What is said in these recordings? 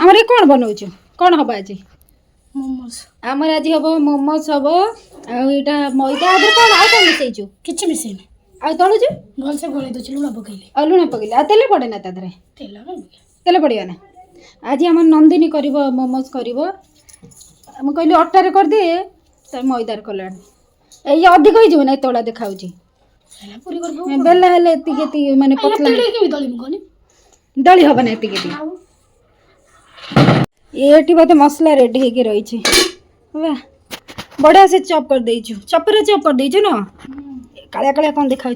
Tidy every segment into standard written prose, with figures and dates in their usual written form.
आमर ये कौन बनाऊछु कौन हम आज मोमोज आमर आज हम मोमोज हम आईटा मैदा आदि कौन आ कौन मिसैछु किछि मिसेनी आ तळुछु भल से गोळै दछ लुणा पकैले आ लुण पकैले आ तेल पड़े ना तादरे तेल पड़िया ना आज आम नंदिनी कर मोमोज कर कहली अटा रे कर दे मैदार कलानी ये अधिक हो ना तोड़ा देखा बेला हेले माने पतला दली हम ना ये बोधे मसला रेडी होगी रही बढ़िया से चॉप कर देचु चपरे चॉप कर देचु ना कालिया कालिया कौन देखा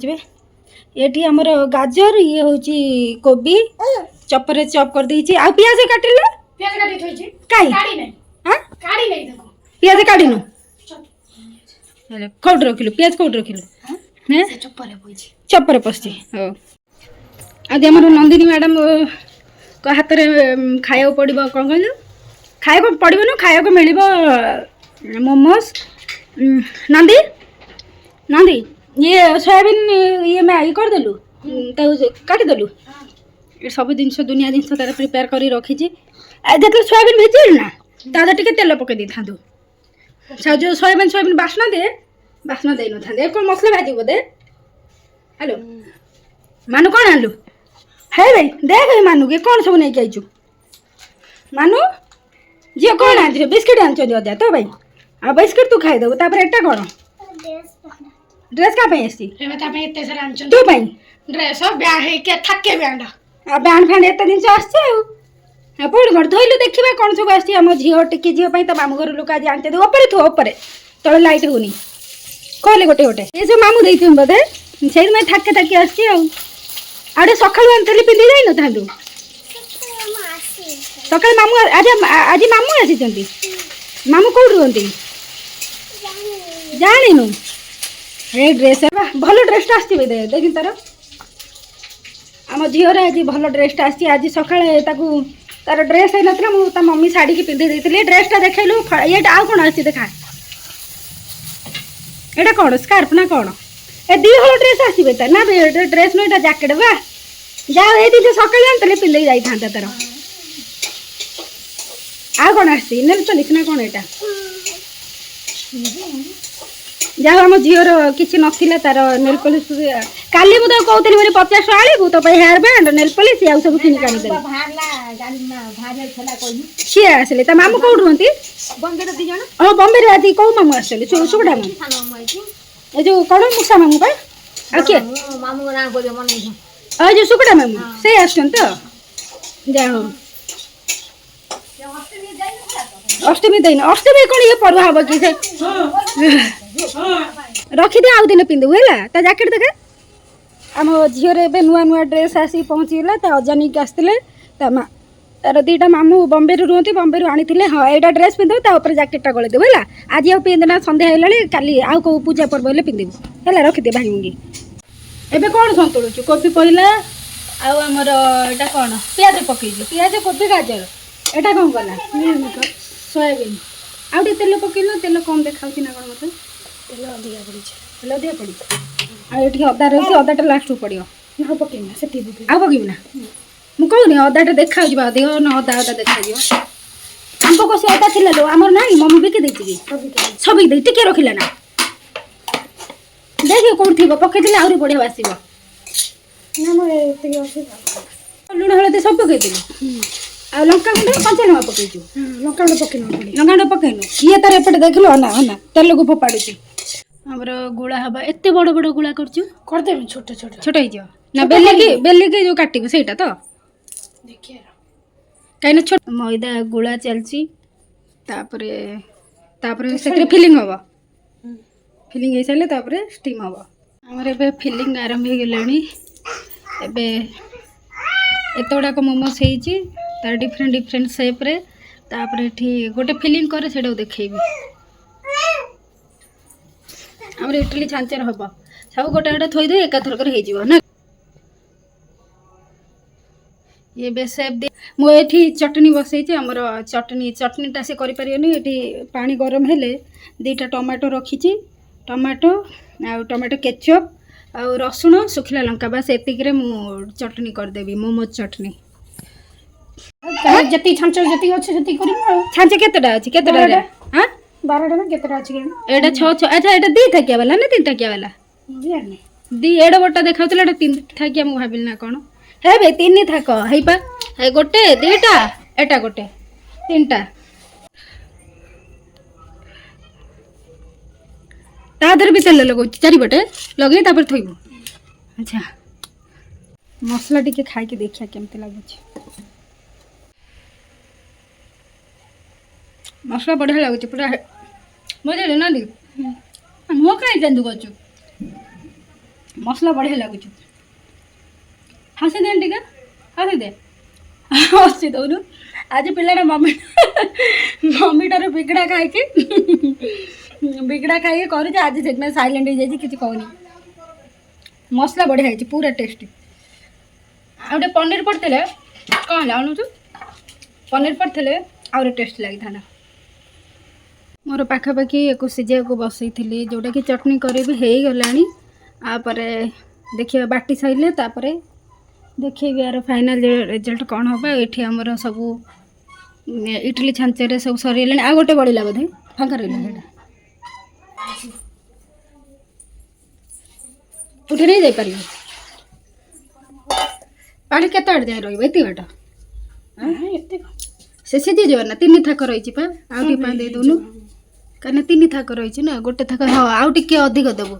ये आमर गाजर ये हूँ कोबी चपरे चॉप कर देची आ पियाज काटिले प्याज काटी थोइछि काई काटी नै हां काटी नै देखो पियाज काटिनु हेले कोड रखिलु पियाज कोड रखिलु हैं से चप्परे पइछि चपरे पस्छि हो आदि हमर नंदिनी मैडम को हाथ रे खाया पड़िबो कोन कहलु खाया पड़िबो न खाया को मिलिबो मोमोज नंदी नंदी ये सोयाबीन ये मैं आई कर देलु ताऊ काटी देलु ये सब जिनस दुनिया जिनस तार प्रिपेयर करी रखी जो सोयाबीन भेजिल ना तादे टिके तेल पकई दी था जो सोयाबीन बास्ना दे न था कौन मसला भाजी बोधे हेलो मानु कौन आलु है भाई देख मानु के कौन सब नहीं आईचु मानु झी कौन आन बिस्किट आन अदा तो भाई आ बिस्किट तू खाईदेबू एटा कौन ड्रेस का आसी तू ड्रेस ब्या है के थके बैंड बैंड फैंड एत जिन आसो पुणी कौन धोइलु देखा कौन सब आम झील टिकी झील तो मामू घर लोक आज आनते ऊपर थो ऊपर तले लाइट होनी कहले गोटे गोटे ये सब मामू दे बोधे से थके थके आड़े सका आनी पिंधि जाई न सका मामू आज आज मामू आसी मामू कौट रुहति जानु ये ड्रेस भल ड्रेसटा आसवे देखी तार आम झीर आज भल ड्रेसटा आसी आज सका तार ड्रेस होता मुझे मम्मी शाढ़ी की पिंधे देती ड्रेसटा देखलु ये आउ कौन आसी देखा एटा कौन स्कार्फ ना कौन ए दी हल ड्रेस आसवे तार ना ड्रेस नुटा जैकेट बा जा दिन सका जानते पिंधे जाता तार आ कौन आसी नेल पलिस ना कौन एटा जहाँ आम झीर किसी नाला तार नेल पॉलिश काली मुझे कहती मेरे 50 आलू तो हेयर बैंड नेल पॉलिश या सब किन सी आसे तो मामू कौट रुहति हाँ बम्बे आदि कौ मामू आस सुगड़ा मामू जो कौन मूषा मामू पा किए जो सुगड़ा मामू से आस तो जा अष्टमी दिन अष्टमी कौन ये पर्व हम कि रखिदे आउ दिन पिंधु है ता जैकेट देखे आम झीर ए नुआ नुआ ड्रेस आसी पहुँचीगला ता अजानी के आसते तार दीटा मामू बम्बे रुहति बम्बे आनी हाँ यहाँ ड्रेस पिंधु तापर जैकेटा गले देव है आज आउ पिंधना सन्ध्या है काली आउ कौ पूजा पर्व हेल्ले पिंधु है रखिदे भांगी एबे कौन सतुलुचु कोबी पड़ला आमर एटा कौन पियाज पकईलु पियाज कोबी गाजर एटा कौन कला सोयाबीन आउ तेल पकईलु तेल कम देखा ना कौन मत तेल अधिका पड़ी तेल अधिका पड़ी ये अदा रही अदाटा लास्ट पड़ो ना पकईना से आ पकईबी ना मुझे कहूनी अदाटा देखा अधिक ना अदा अदा देखा आम कषि अदा थी लो आमर ना मम्मी बिकी देती सब दे टिके रखिला ना देख कौन थी पकईले आहरी बढ़िया बासिब लुण हलदी सब पकईदेलु आ लंका गुंड कंचा लंका पकईचु लंका गुंड पकईनु लंका गुंड पकईनु ये तार एपटे देखलो अना अना तेल को फोपाड़ुची हमर गुळा हबा एते बड़ बड़ गुळा करछु कर देबे छोटा छोटा छोटा ही जो ना बेली के जो काटिबे सेटा तो देखिए काइना छोट मैदा गुळा चलची तापरे तापरे सेते फिलिंग हबा फिलिंग हे साले तापरे स्टीम हबा हमर एबे फिलिंग आरंभ हो गेलानी एबे एतोडा को मोमोस हेची तार डिफरेंट डिफरेंट शेप रे तापरे एठी गोटे फिलिंग करे सेडा देखैबी हमर इडली छांचर हबा सब गोटे गोटे थोई दे एका थरकर हे जीवो ना ये बे शेप दे मो एठी चटनी बसैछि हमर चटनीटा से करि परियोनी एठी पानी गरम हेले दीटा टमाटो रखीछि टमाटो आ टमाटो केचप आ रसुण सुखिला लंका बस एतिक रे मु चटनी कर देबी मोमोज चटनी ଯେତିକି ଛାଞ୍ଚ ଯେତିକି ଅଛି ସେତିକି କରିବି ଆଉ। ଛାଞ୍ଚ କେତେଟା ଅଛି କେତେଟା ବାରଟା। ହାଁ 12ଟା ନା କେତେଟା ଅଛି କେଜାଣି ଏଇଟା 6 ଆଚ୍ଛା ଏଇଟା 2 ଥାକିଆ ବାଲା ନା 3 ଥାକିଆ ବାଲା? ମୁଁ ଜାଣିନି। ଦି ଏଡ ବଟା ଦେଖାଉଥିଲା ଏଟା 3 ଥାକିଆ ମୁଁ ଭାବିଲି ନା କଣ। ହେ ବେ 3 ଥାକ ହେଇପା ହେ ଗୋଟେ 2ଟା ଏଟା ଗୋଟେ 3ଟା ତା ଦେହରେ ବି ତେଲ ଲଗାଉଛି ଚାରିପଟେ ଲଗେଇ ତାପରେ ଥୋଇବୁ। ଆଚ୍ଛା ମସଲା ଟିକେ ଖାଇକି ଦେଖିଆ କେମିତି ଲାଗୁଛି। ମସଲା ବଢିଆ ଲାଗୁଛି ପୁରା ବୁଝିଲୁ ନା ଦି ମୁଁ କାହିଁ କେନ୍ଦୁ କରୁଛୁ ମସଲା ବଢିଆ ଲାଗୁଛି। ହସି ଦେନି ଟିକେ ହସି ଦେ ହସି ଦଉନୁ ଆଜି ପିଲାଟା ମମିଠାରୁ ବିଗିଡ଼ା ଖାଇକି କରୁଛି ଆଜି ସେଥିପାଇଁ ସାଇଲେଣ୍ଟ ହେଇଯାଇଛି କିଛି କହୁନି। ମସଲା ବଢିଆ ହେଇଛି ପୁରା ଟେଷ୍ଟି। ଆଉ ଗୋଟେ ପନିର ପଡ଼ିଥିଲେ କ'ଣ ହେଲା ଆଣୁଛୁ ପନିର ପଡ଼ିଥିଲେ ଆହୁରି ଟେଷ୍ଟ ଲାଗିଥାନ୍ତା। ମୋର ପାଖାପାଖି ୟାକୁ ସିଝେଇବାକୁ ବସେଇଥିଲି ଯେଉଁଟାକି ଚଟଣି କରିବି ହେଇଗଲାଣି। ତାପରେ ଦେଖିବା ବାଟି ସାରିଲେ ତାପରେ ଦେଖେଇବି ଆର ଫାଇନାଲ ରେଜଲ୍ଟ କ'ଣ ହେବ। ଏଠି ଆମର ସବୁ ଇଟିଲି ଛାଞ୍ଚରେ ସବୁ ସରିଗଲାଣି ଆଉ ଗୋଟେ ବଳିଲା ବୋଧେ ଫାଙ୍କା ରହିଲା ସେଇଟା ଉଠି ନେଇ ଯାଇପାରିବ। ପାଣି କେତେ ଆଡ଼େ ଯାଏ ରହିବ ଏତିକି ବାଟ ଏତେ ସେ ସିଝିଯିବ ନା 3 ଥାକ ରହିଛି ପା ଆଉ ଟିକେ ପାଣି ଦେଇ ଦେଉନୁ କାହିଁକିନା 3 ଥାକ ରହିଛି ନା ଗୋଟେ ଥାକ ହଁ ଆଉ ଟିକେ ଅଧିକ ଦେବୁ।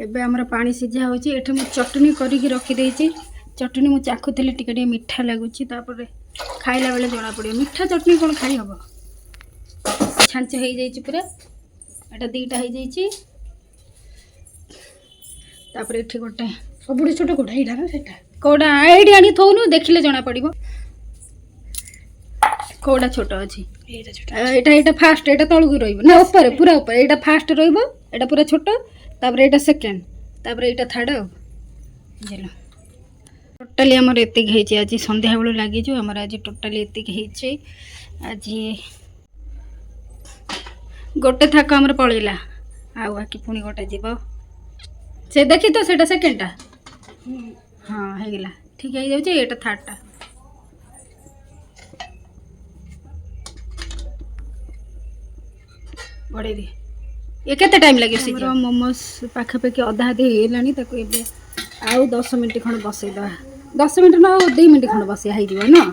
ଏବେ ଆମର ପାଣି ସିଝା ହେଉଛି। ଏଠି ମୁଁ ଚଟଣି କରିକି ରଖିଦେଇଛି। ଚଟଣି ମୁଁ ଚାଖୁଥିଲି ଟିକେ ଟିକେ ମିଠା ଲାଗୁଛି ତାପରେ ଖାଇଲା ବେଳେ ଜଣାପଡ଼ିବ ମିଠା ଚଟଣି କ'ଣ ଖାଇ ହେବ। ଛାଞ୍ଚ ହେଇଯାଇଛି ପୁରା ଏଟା 2ଟା ହେଇଯାଇଛି। ତାପରେ ଏଠି ଗୋଟେ ସବୁଠୁ ଛୋଟ କୋଉଟା ଏଇଟା ନା ସେଟା କେଉଁଟା ଏଇଠି ଆଣି ଥଉନୁ ଦେଖିଲେ ଜଣାପଡ଼ିବ କେଉଁଟା ଛୋଟ ଅଛି। ଏଇଟା ଛୋଟ ଏଇଟା ଫାଷ୍ଟ ଏଇଟା ତଳକୁ ରହିବ ନା ଉପରେ ପୁରା ଉପରେ ଏଇଟା ଫାଷ୍ଟ ରହିବ ଏଇଟା ପୁରା ଛୋଟ ତାପରେ ଏଇଟା ସେକେଣ୍ଡ ତାପରେ ଏଇଟା ଥାର୍ଡ଼ ଆଉ ବୁଝିଲ। ଟୋଟାଲି ଆମର ଏତିକି ହେଇଛି ଆଜି ସନ୍ଧ୍ୟାବେଳୁ ଲାଗିଛୁ ଆମର ଆଜି ଟୋଟାଲି ଏତିକି ହେଇଛି। ଆଜି ଗୋଟେ ଥାକ ଆମର ପଳେଇଲା ଆଉ ବାକି ପୁଣି ଗୋଟେ ଯିବ ସେ ଦେଖି ତ ସେଇଟା ସେକେଣ୍ଡଟା ହଁ ହେଇଗଲା ଠିକ୍ ହେଇଯାଉଛି। ଏଇଟା ଥାର୍ଡ଼ଟା ବଢ଼େଇ ଦିଏ। ଏ କେତେ ଟାଇମ୍ ଲାଗିବ ଆମର ମୋମୋସ୍ ପାଖାପାଖି ଅଧା ଅଧି ହେଇଗଲାଣି ତାକୁ ଏବେ ଆଉ 10 ମିନିଟ୍ ଖଣ୍ଡେ ବସେଇଦେବା 10 ମିନିଟ୍ ନା ଆଉ 2 ମିନିଟ୍ ଖଣ୍ଡେ ବସିଆ ହେଇଯିବ ନା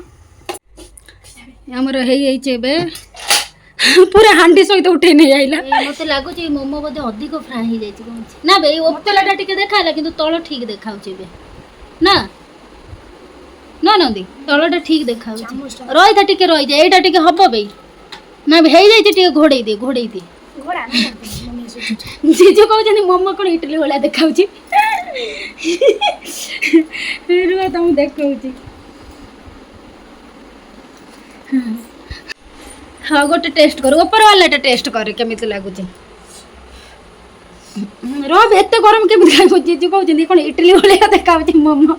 ଆମର ହେଇଯାଇଛି ଏବେ ପୁରା ହାଣ୍ଡି ସହିତ ଉଠେଇ ନେଇ ଆଇଲା। ମତେ ଲାଗୁଛି ମୋମୋ ବୋଧେ ଅଧିକ ଫ୍ରାଏ ହେଇଯାଇଛି କହୁଛି ନା ବେ ଉପରଟା ଟିକେ ଦେଖାହେଲା କିନ୍ତୁ ତଳ ଠିକ ଦେଖାଉଛି ଏବେ ନା ନା ନନ୍ଦୀ ତଳଟା ଠିକ ଦେଖାଉଛି। ରହିଥା ଟିକେ ରହିଯା ଏଇଟା ଟିକେ ହବ ବେ ନା ହେଇଯାଇଛି ଟିକେ ଘୋଡେଇ ଦେ ଜିଜୁ କହୁଛନ୍ତି ମୋମୋ କ'ଣ ଇଟିଲି ଭଳିଆ ଦେଖାଉଛି। ରୁହ ତମକୁ ଦେଖଉଛି ହଁ ଗୋଟେ ଟେଷ୍ଟ କର ଉପର ବାଲାଟା ଟେଷ୍ଟ କରେ କେମିତି ଲାଗୁଛି। ରହ ଏତେ ଗରମ କେମିତି ଖାଇବ ଜିଜୁ କହୁଛନ୍ତି କ'ଣ ଇଟିଲି ଭଳିଆ ଦେଖାଉଛି ମୋମୋ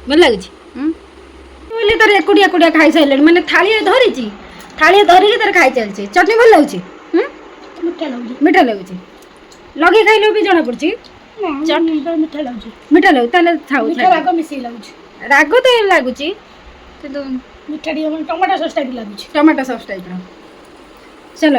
ଭଲ ଲାଗୁଛି ବୋଲି ତାର ଏକୁଟିଆ ଏକୁଟିଆ ଖାଇସାରିଲେଣି ମାନେ ଥାଳିଏ ଧରିଛି ଥାଳିଏ ଧରିକି ତାର ଖାଇ ଚାଲିଛି। ଚଟଣି ଭଲ ଲାଗୁଛି ମିଠା ଲାଗୁଛି ଲଗେଇ ଖାଇଲେ ବି ଜଣା ପଡୁଛି ମିଠା ଲାଗୁଛି ତାହେଲେ ଥାଉ ରାଗ ମିଶେଇ ଲାଗୁଛି ରାଗ ତ ଲାଗୁଛି କିନ୍ତୁ ମିଠା ଟିକେ ଟମାଟୋ ସସ୍ ଟାଇପ ଲାଗୁଛି ଟମାଟୋ ସସ୍ ଟାଇପ୍ର ଚାଲ